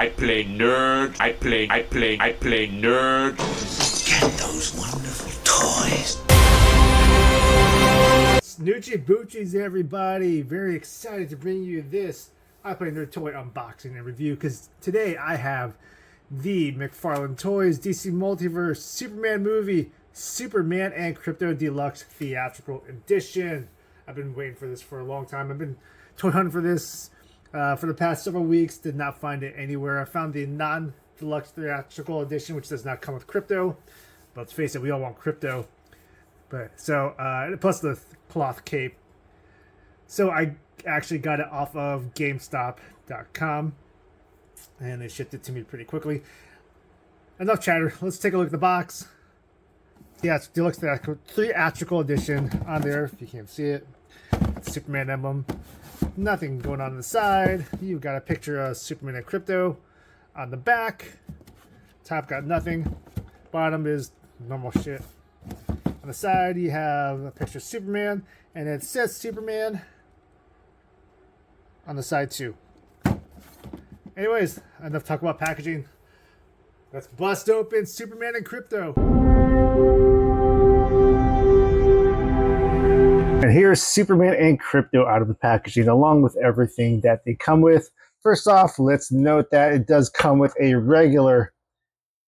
I play nerd. I play nerd. Get those wonderful toys. Snoochie Boochies, everybody. Very excited to bring you this I Play Nerd toy unboxing and review, because today I have the McFarlane Toys DC Multiverse Superman movie, Superman and Krypto Deluxe Theatrical Edition. I've been waiting for this for a long time. I've been toy hunting for this for the past several weeks. Did not find it anywhere. I found the non-deluxe theatrical edition, which does not come with Krypto. But let's face it, we all want Krypto. But so plus the cloth cape. So I actually got it off of GameStop.com, and they shipped it to me pretty quickly. Enough chatter. Let's take a look at the box. Yeah, it's Deluxe Theatrical Edition on there, if you can't see it. Superman emblem. Nothing going on the side. You've got a picture of Superman and Krypto on the back. Top got nothing. Bottom is normal shit. On the side, you have a picture of Superman, and it says Superman on the side too. Anyways, enough talk about packaging. Let's bust open Superman and Krypto. And here's Superman and Krypto out of the packaging, along with everything that they come with. First off, let's note that it does come with a regular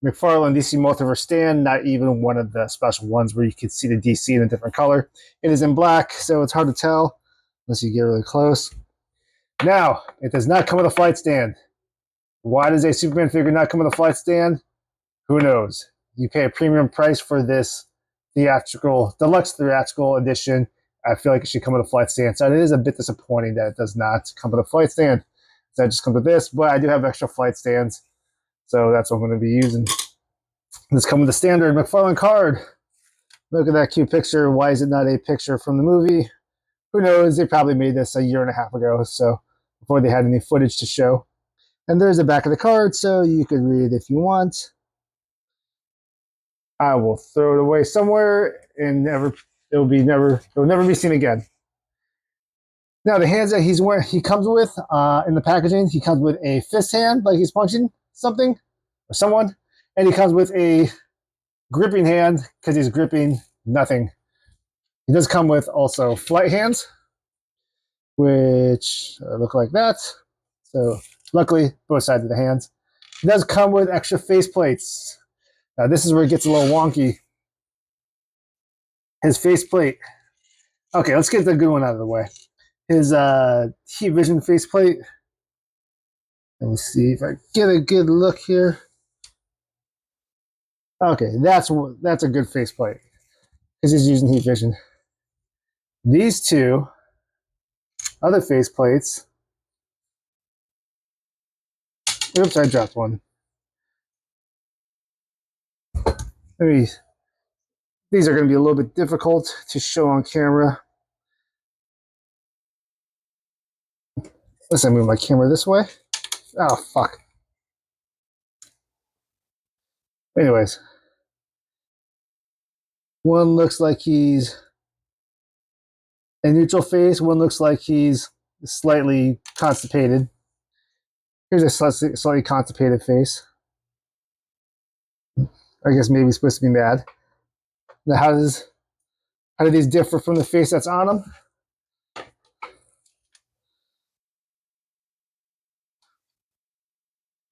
McFarlane DC Multiverse stand, not even one of the special ones where you can see the DC in a different color. It is in black, so it's hard to tell unless you get really close. Now, it does not come with a flight stand. Why does a Superman figure not come with a flight stand? Who knows? You pay a premium price for this deluxe theatrical edition. I feel like it should come with a flight stand. So it is a bit disappointing that it does not come with a flight stand. So it just comes with this, but I do have extra flight stands. So that's what I'm going to be using. This comes with a standard McFarlane card. Look at that cute picture. Why is it not a picture from the movie? Who knows? They probably made this a year and a half ago, so before they had any footage to show. And there's the back of the card, so you could read if you want. I will throw it away somewhere, and it will never be seen again. Now the hands that he comes with in the packaging, he comes with a fist hand, like he's punching something or someone, and he comes with a gripping hand because he's gripping nothing. He does come with also flight hands, which look like that. So luckily, both sides of the hands. He does come with extra face plates. Now this is where it gets a little wonky. His face plate. Okay, let's get the good one out of the way. His heat vision face plate. Let me see if I get a good look here. Okay, that's a good face plate because he's using heat vision. These two other face plates. Oops, I dropped one. These are going to be a little bit difficult to show on camera. Let's move my camera this way. Oh, fuck. Anyways. One looks like he's a neutral face. One looks like he's slightly constipated. Here's a slightly constipated face. I guess maybe he's supposed to be mad. Now, how do these differ from the face that's on him?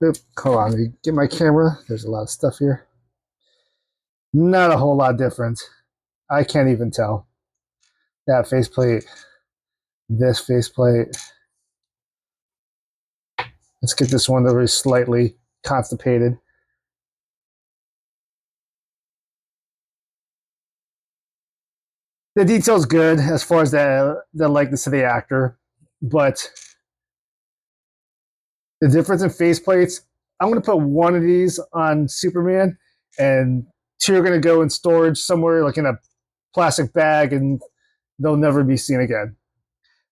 Oop, hold on, let me get my camera. There's a lot of stuff here. Not a whole lot different. I can't even tell. That faceplate, this faceplate. Let's get this one that was slightly constipated. The detail's good as far as the likeness of the actor, but the difference in faceplates, I'm going to put one of these on Superman, and two are going to go in storage somewhere, like in a plastic bag, and they'll never be seen again.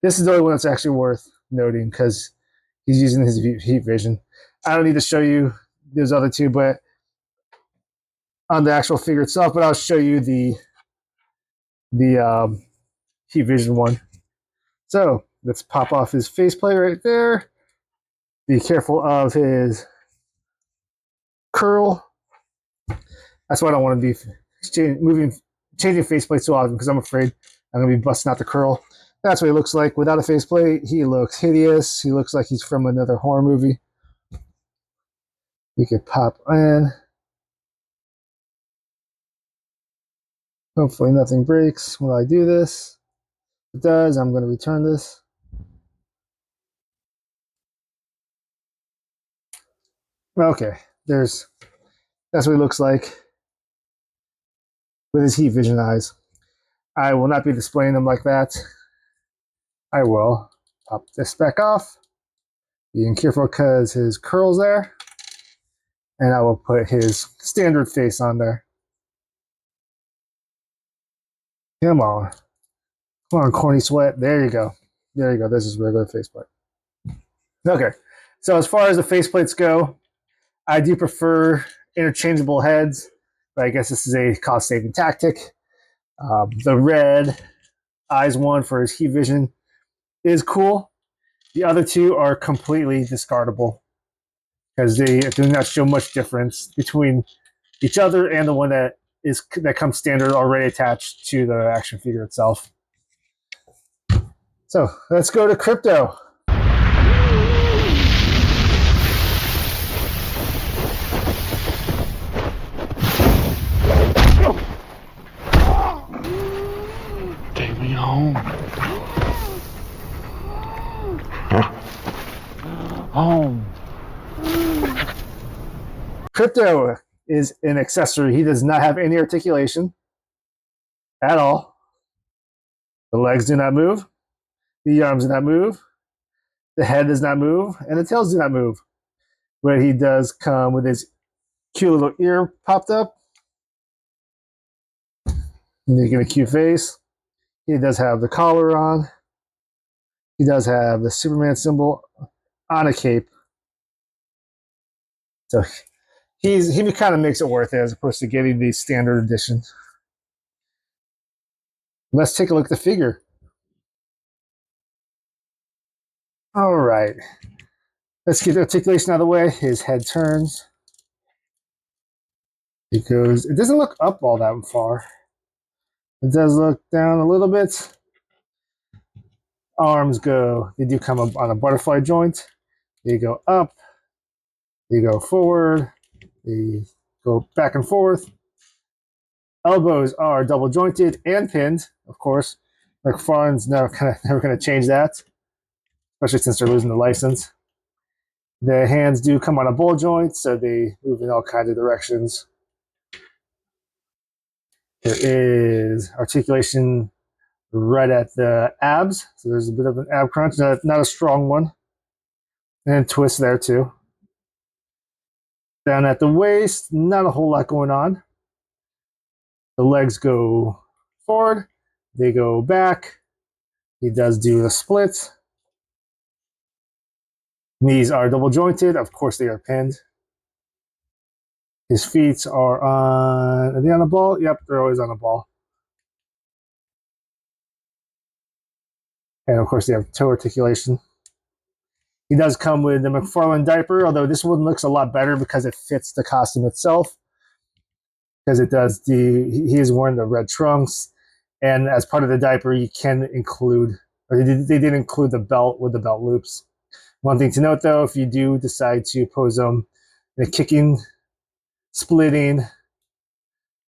This is the only one that's actually worth noting because he's using his heat vision. I don't need to show you those other two, but on the actual figure itself, but I'll show you the heat vision one. So let's pop off his faceplate right there. Be careful of his curl. That's why I don't want to be changing faceplate too often, because I'm afraid I'm going to be busting out the curl. That's what he looks like without a faceplate. He looks hideous. He looks like he's from another horror movie. We could pop in. Hopefully nothing breaks when I do this. If it does, I'm going to return this. Okay, that's what he looks like with his heat vision eyes. I will not be displaying them like that. I will pop this back off, being careful because his curl's there, and I will put his standard face on there. Come on, corny sweat. There you go. This is regular faceplate. Okay, so as far as the faceplates go, I do prefer interchangeable heads, but I guess this is a cost-saving tactic. The red eyes one for his heat vision is cool. The other two are completely discardable because they do not show much difference between each other and the one that comes standard already attached to the action figure itself. So let's go to Krypto. Take me home. Home. Krypto is an accessory. He does not have any articulation at all. The legs do not move. The arms do not move. The head does not move. And the tails do not move. But he does come with his cute little ear popped up, making a cute face. He does have the collar on. He does have the Superman symbol on a cape. So he kind of makes it worth it as opposed to getting the standard edition. Let's take a look at the figure. All right. Let's get the articulation out of the way. His head turns because it doesn't look up all that far. It does look down a little bit. Arms they do come up on a butterfly joint. They go up. They go forward. They go back and forth. Elbows are double jointed and pinned, of course. McFarlane's never going to change that, especially since they're losing the license. The hands do come on a ball joint, so they move in all kinds of directions. There is articulation right at the abs, so there's a bit of an ab crunch, not a strong one. And twist there too. Down at the waist, not a whole lot going on. The legs go forward, they go back. He does do a split. Knees are double jointed. Of course, they are pinned. His feet are they on a ball? Yep, they're always on a ball. And of course, they have toe articulation. He does come with the McFarlane diaper, although this one looks a lot better because it fits the costume itself. Because it does he is wearing the red trunks, and as part of the diaper, you can include, or they did include the belt with the belt loops. One thing to note, though, if you do decide to pose them in a kicking, splitting,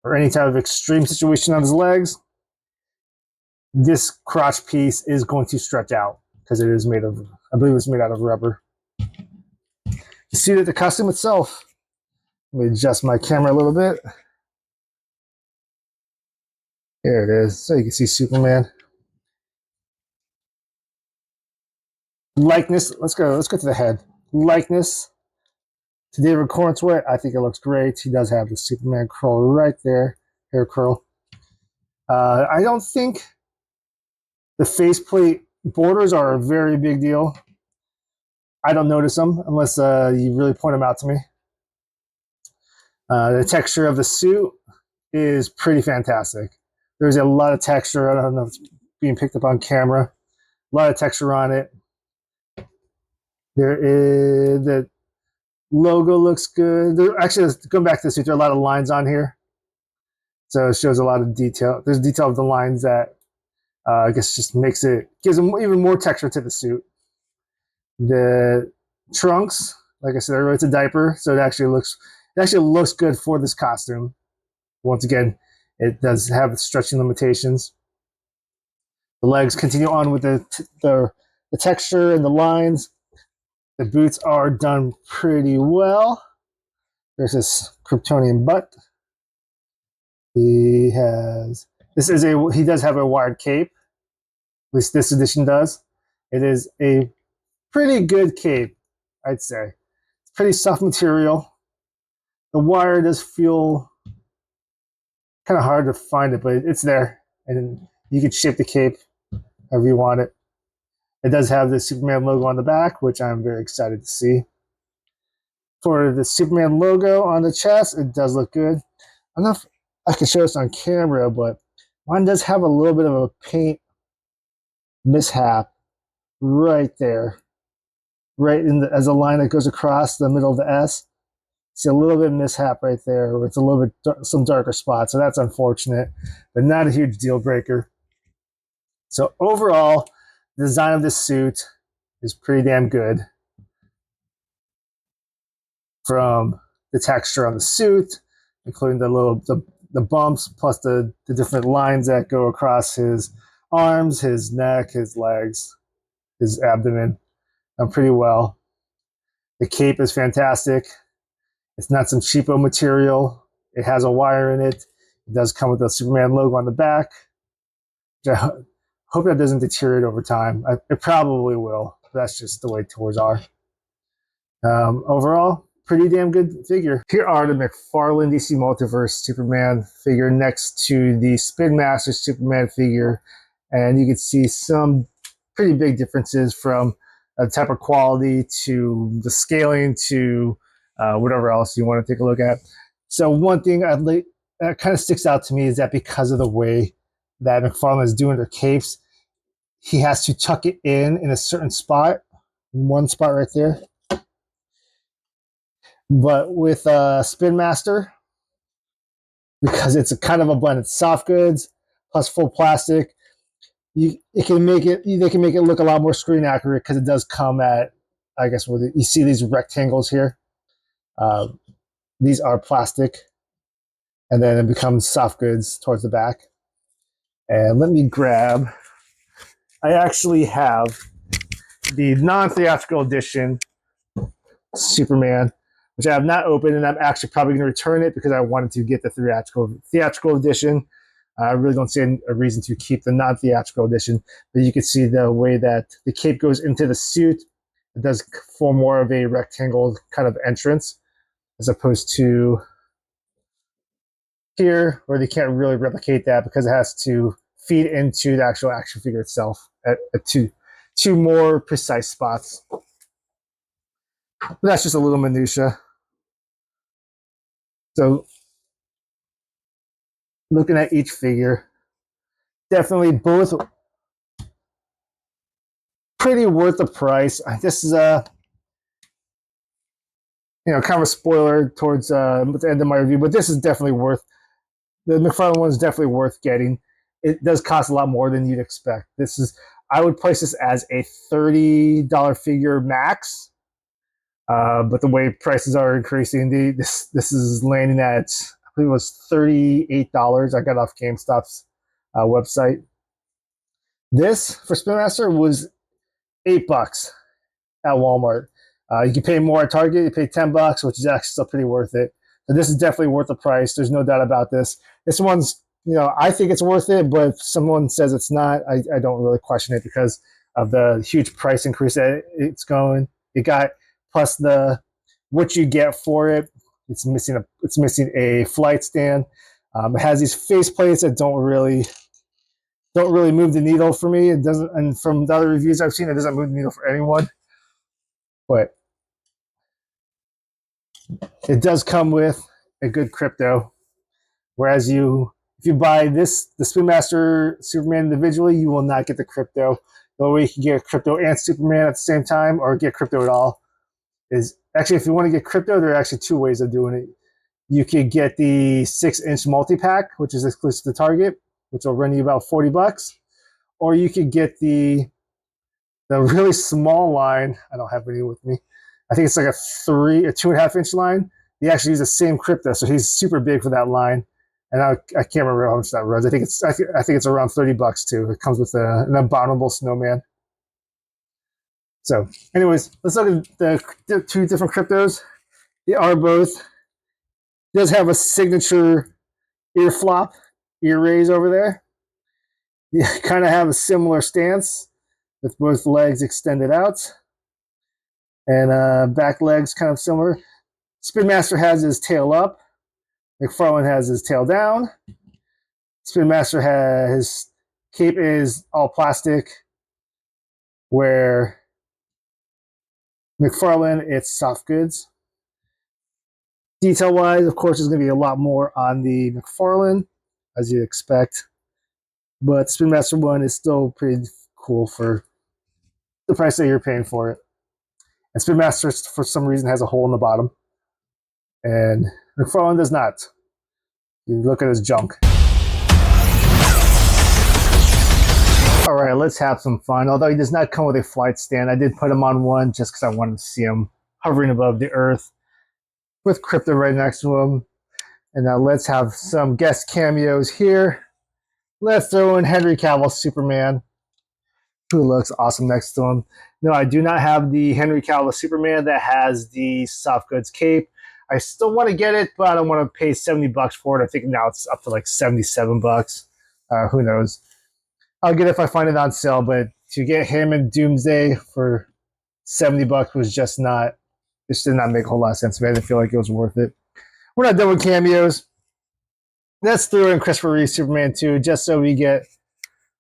or any type of extreme situation on his legs, this crotch piece is going to stretch out because it is made of, I believe it's made out of rubber. You see that the costume itself, let me adjust my camera a little bit. There it is, so you can see Superman. Likeness, let's go to the head. Likeness to David Cornsweet, I think it looks great. He does have the Superman curl right there, hair curl. I don't think the faceplate borders are a very big deal. I don't notice them unless you really point them out to me. The texture of the suit is pretty fantastic. There's a lot of texture. I don't know if it's being picked up on camera. A lot of texture on it. There is the Logo looks good. Actually, going back to the suit, there are a lot of lines on here. So it shows a lot of detail. There's detail of the lines that I guess just gives them even more texture to the suit. The trunks, like I said, it's a diaper, so it actually looks good for this costume. Once again, it does have stretching limitations. The legs continue on with the texture and the lines. The boots are done pretty well. There's this Kryptonian butt. He does have a wired cape. At least this edition does. It is a pretty good cape, I'd say. It's pretty soft material. The wire does feel kind of hard to find it, but it's there. And you can shape the cape however you want it. It does have the Superman logo on the back, which I'm very excited to see. For the Superman logo on the chest, it does look good. I don't know if I can show this on camera, but mine does have a little bit of a paint mishap right there. Right as a line that goes across the middle of the S. See a little bit of mishap right there, where it's a little bit some darker spots. So that's unfortunate, but not a huge deal breaker. So overall, the design of this suit is pretty damn good. From the texture on the suit, including the bumps, plus the different lines that go across his arms, his neck, his legs, his abdomen, pretty well. The cape is fantastic. It's not some cheapo material. It has a wire in it. It does come with the Superman logo on the back. I hope that doesn't deteriorate over time. It probably will. That's just the way toys are. Overall, pretty damn good figure. Here are the McFarlane DC Multiverse Superman figure next to the Spin Master Superman figure. And you can see some pretty big differences from the type of quality to the scaling to whatever else you want to take a look at. So one thing that kind of sticks out to me is that because of the way that McFarlane is doing their capes, he has to tuck it in a certain spot, one spot right there. But with Spin Master, because it's a kind of a blend, it's soft goods plus full plastic, they can make it look a lot more screen accurate because it does come at, I guess, you see these rectangles here. These are plastic, and then it becomes soft goods towards the back. And let me grab. I actually have the non-theatrical edition Superman, which I have not opened, and I'm actually probably going to return it because I wanted to get the theatrical edition. I really don't see a reason to keep the non-theatrical edition, but you can see the way that the cape goes into the suit. It does form more of a rectangle kind of entrance, as opposed to here, where they can't really replicate that because it has to feed into the actual action figure itself at two more precise spots. But that's just a little minutia. So looking at each figure, definitely both pretty worth the price. This is kind of a spoiler towards the end of my review, but this is definitely worth. The McFarlane one is definitely worth getting. It does cost a lot more than you'd expect. I would price this as a $30 figure max. But the way prices are increasing, this is landing at, I believe it was $38. I got off GameStop's website. This for Spin Master was $8 at Walmart. You can pay more at Target. You pay $10, which is actually still pretty worth it. So this is definitely worth the price. There's no doubt about this. This one's, I think it's worth it, but if someone says it's not, I don't really question it because of the huge price increase that it's going. It got plus what you get for it. It's missing a flight stand. It has these face plates that don't really move the needle for me. It doesn't, and from the other reviews I've seen, it doesn't move the needle for anyone. But it does come with a good Krypto. Whereas if you buy the Spin Master Superman individually, you will not get the Krypto. The only way you can get Krypto and Superman at the same time, or get Krypto at all, is Actually, if you want to get Krypto, there are actually two ways of doing it. You could get the 6-inch multi-pack, which is exclusive to Target, which will run you about $40. Or you could get the really small line. I don't have any with me. I think it's like a 2.5-inch line. He actually uses the same Krypto, so he's super big for that line. And I can't remember how much that runs. I think it's around $30 too. It comes with an abominable snowman. So, anyways, let's look at the two different Kryptos. They are both. Does have a signature ear flop, ear raise over there. You kind of have a similar stance with both legs extended out, and back legs kind of similar. Spin Master has his tail up. McFarlane has his tail down. Spin Master has his cape is all plastic, where McFarlane it's soft goods. Detail wise, of course, there's going to be a lot more on the McFarlane, as you'd expect. But the Spin Master one is still pretty cool for the price that you're paying for it. And Spin Master, for some reason, has a hole in the bottom. And McFarlane does not. You look at his junk. All right, let's have some fun. Although he does not come with a flight stand, I did put him on one just because I wanted to see him hovering above the earth with Krypto right next to him. And now let's have some guest cameos here. Let's throw in Henry Cavill Superman, who looks awesome next to him. No, I do not have the Henry Cavill Superman that has the soft goods cape. I still want to get it, but I don't want to pay $70 for it. I think now it's up to like $77. Who knows? I'll get it if I find it on sale, but to get him in Doomsday for $70 was just not, this did not make a whole lot of sense to me. I didn't feel like it was worth it. We're not done with cameos. Let's throw in Christopher Reeve Superman 2, just so we get,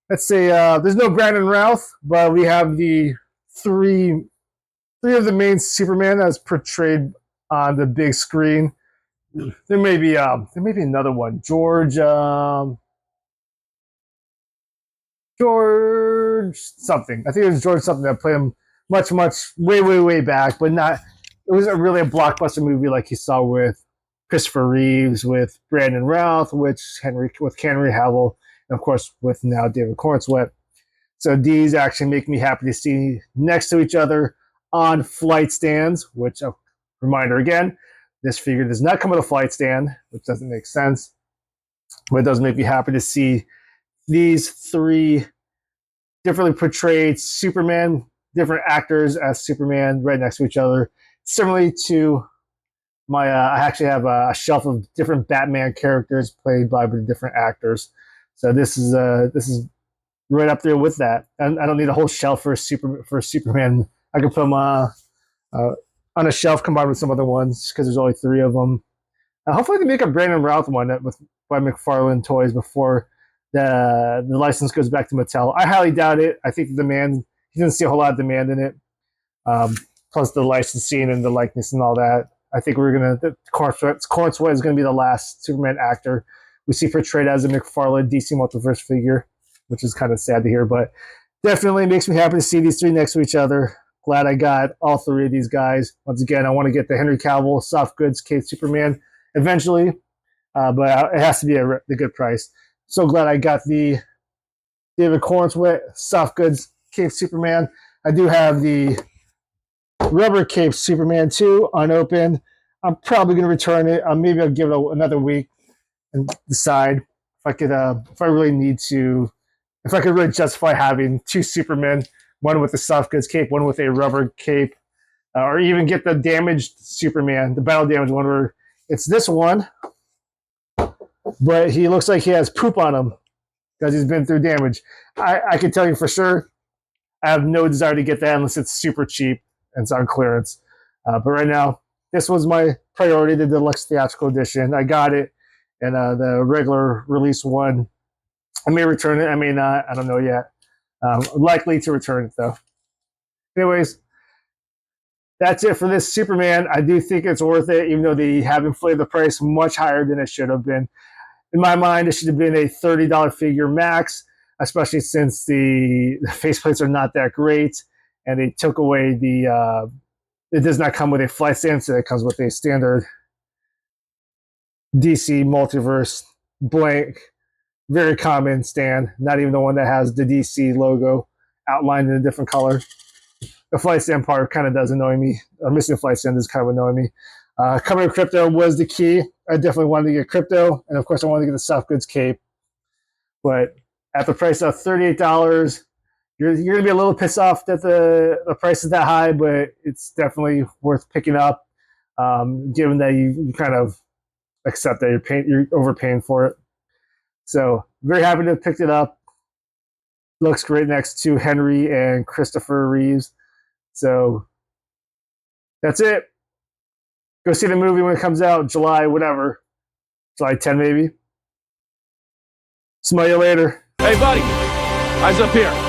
let's say, there's no Brandon Routh, but we have the three of the main Superman as portrayed on the big screen. There may be another one. George something. I think it was George something that played him much way back, but not. It wasn't really a blockbuster movie like you saw with Christopher Reeves, with Brandon Routh, with Henry Cavill, and of course with now David Cornswet. So these actually make me happy to see next to each other on flight stands, which, reminder again, this figure does not come with a flight stand, which doesn't make sense. But it does make me happy to see these three differently portrayed Superman, different actors as Superman right next to each other. Similarly to my, I actually have a shelf of different Batman characters played by the different actors. So this is right up there with that. And I don't need a whole shelf for Superman. I can put them on a shelf combined with some other ones because there's only three of them. Hopefully they make a Brandon Routh one by McFarlane Toys before the license goes back to Mattel. I highly doubt it. I think the demand, he doesn't see a whole lot of demand in it. Plus the licensing and the likeness and all that. I think Cornswet is going to be the last Superman actor we see portrayed as a McFarlane DC Multiverse figure, which is kind of sad to hear, but definitely makes me happy to see these three next to each other. Glad I got all three of these guys. Once again, I want to get the Henry Cavill soft goods Cape Superman eventually, but it has to be a good price. So glad I got the David Cornswet soft goods Cape Superman. I do have the rubber Cape Superman 2 unopened. I'm probably going to return it. Maybe I'll give it another week and decide if I really need to, if I could really justify having two Supermen, one with the soft goods cape, one with a rubber cape, or even get the damaged Superman, the battle damaged one, where it's this one, but he looks like he has poop on him because he's been through damage. I can tell you for sure, I have no desire to get that unless it's super cheap and it's on clearance. But right now, this was my priority, the Deluxe Theatrical Edition. I got it, and the regular release one, I may return it, I may not, I don't know yet. Likely to return it, though. Anyways, that's it for this Superman. I do think it's worth it, even though they have inflated the price much higher than it should have been. In my mind, it should have been a $30 figure max, especially since the faceplates are not that great, and they took away the it does not come with a flight stand, so it comes with a standard DC Multiverse blank, very common stand, not even the one that has the DC logo outlined in a different color. The flight stand part kind of does annoy me. Missing a flight stand does kind of annoy me. Coming to Krypto was the key. I definitely wanted to get Krypto, and of course I wanted to get the soft goods cape. But at the price of $38, you're going to be a little pissed off that the price is that high, but it's definitely worth picking up, given that you kind of accept that you're overpaying for it. So very happy to have picked it up. Looks great next to Henry and Christopher Reeves. So that's it. Go see the movie when it comes out, July, whatever. July 10 maybe. Smell you later. Hey, buddy. Eyes up here.